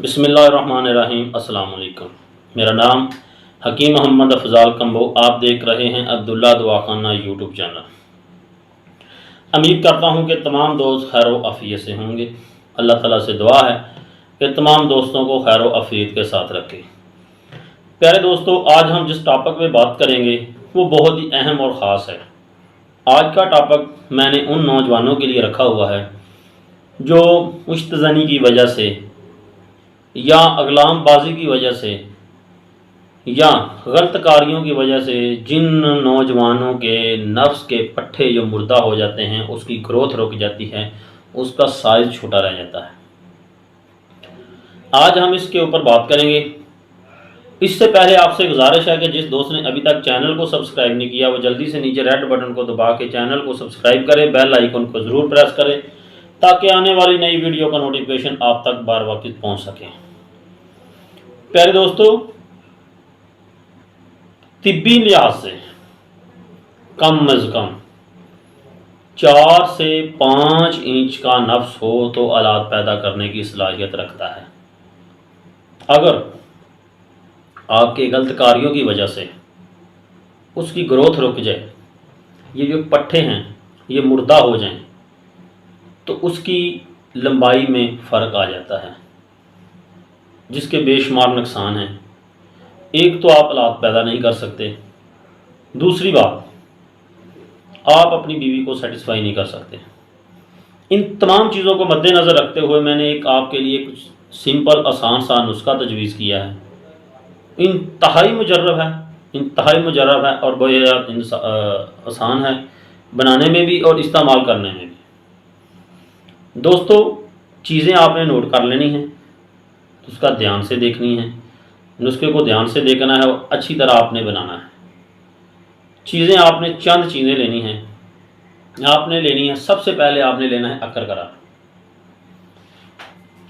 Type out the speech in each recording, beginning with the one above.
बिस्मिल्लाहिर्रहमानिर्रहीम। अस्सलाम वालेकुम। मेरा नाम हकीम मोहम्मद अफजाल कम्बो। आप देख रहे हैं अब्दुल्ला दवाखाना यूट्यूब चैनल। उम्मीद करता हूं कि तमाम दोस्त खैर व आफियत से होंगे। अल्लाह ताला से दुआ है कि तमाम दोस्तों को खैर व आफियत के साथ रखे। प्यारे दोस्तों, आज हम जिस टॉपिक पे बात करेंगे वो बहुत ही अहम और ख़ास है। आज का टॉपिक मैंने उन नौजवानों के लिए रखा हुआ है जो मुश्तज़नी की वजह से या अगलामबाजी की वजह से या गलत कारियों की वजह से जिन नौजवानों के नफ्स के पट्टे जो मुर्दा हो जाते हैं, उसकी ग्रोथ रुक जाती है, उसका साइज़ छोटा रह जाता है। आज हम इसके ऊपर बात करेंगे। इससे पहले आपसे गुजारिश है कि जिस दोस्त ने अभी तक चैनल को सब्सक्राइब नहीं किया वो जल्दी से नीचे रेड बटन को दबा के चैनल को सब्सक्राइब करें, बेल आइकन को ज़रूर प्रेस करें ताकि आने वाली नई वीडियो का नोटिफिकेशन आप तक बार वक्त पहुँच सके। प्यारे दोस्तों, तिब्बी लिहाज से कम अज़ कम 4 से 5 इंच का नफ्स हो तो औलाद पैदा करने की सलाहियत रखता है। अगर आपके गलत कार्यों की वजह से उसकी ग्रोथ रुक जाए, ये जो पट्टे हैं ये मुर्दा हो जाएं, तो उसकी लंबाई में फ़र्क आ जाता है, जिसके बेशुमार नुकसान हैं। एक तो आप औलाद पैदा नहीं कर सकते, दूसरी बात आप अपनी बीवी को सेटिस्फाई नहीं कर सकते। इन तमाम चीज़ों को मद्देनज़र रखते हुए मैंने एक आपके लिए कुछ सिंपल आसान सा नुस्खा तजवीज़ किया है। इंतहाई मुजर्रब है और बहुत आसान है बनाने में भी और इस्तेमाल करने में भी। दोस्तों, चीज़ें आपने नोट कर लेनी हैं, उसका ध्यान से देखनी है, नुस्खे को ध्यान से देखना है और अच्छी तरह आपने बनाना है। चीज़ें आपने चंद चीज़ें लेनी हैं। आपने लेनी है, सबसे पहले आपने लेना है अकरकरा।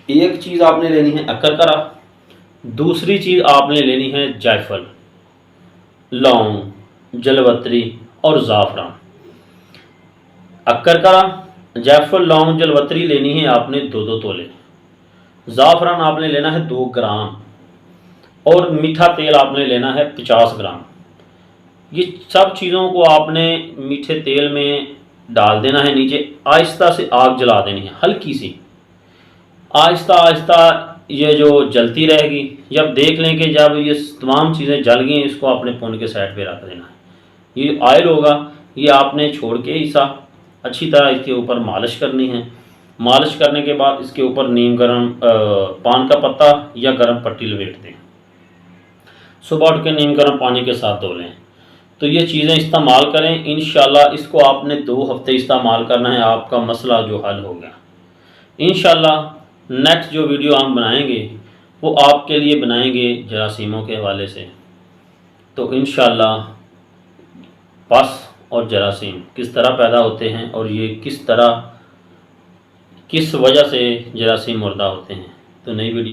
एक चीज़ आपने लेनी है अकरकरा, दूसरी चीज़ आपने लेनी है जायफल, लौंग, जलवत्री और ज़ाफ़रान। अकरकरा, जायफल, लौंग, जलवत्री लेनी है आपने 2-2 तोले। ज़ाफ़रान आपने लेना है 2 ग्राम और मीठा तेल आपने लेना है 50 ग्राम। ये सब चीज़ों को आपने मीठे तेल में डाल देना है। नीचे आहिस्ता से आग जला देनी है, हल्की सी आहिस्ता आहिस्ता ये जो जलती रहेगी। जब देख लें कि जब ये तमाम चीज़ें जल गई हैं, इसको अपने पुन के साइड पे रख देना है। ये ऑयल होगा, ये आपने छोड़ के ऐसा अच्छी तरह इसके ऊपर मालिश करनी है। मालिश करने के बाद इसके ऊपर नीम गर्म पान का पत्ता या गर्म पट्टी लपेट दें। सुबह उठ के नीम गर्म पानी के साथ धो लें। तो ये चीज़ें इस्तेमाल करें। इंशाल्लाह इसको आपने 2 हफ्ते इस्तेमाल करना है, आपका मसला जो हल हो गया। इंशाल्लाह नेक्स्ट जो वीडियो हम बनाएंगे वो आपके लिए बनाएंगे जरासीमों के हवाले से। तो इंशाल्लाह पस और जरासीम किस तरह पैदा होते हैं और ये किस वजह से जरासीम मुर्दा होते हैं। तो नई वीडियो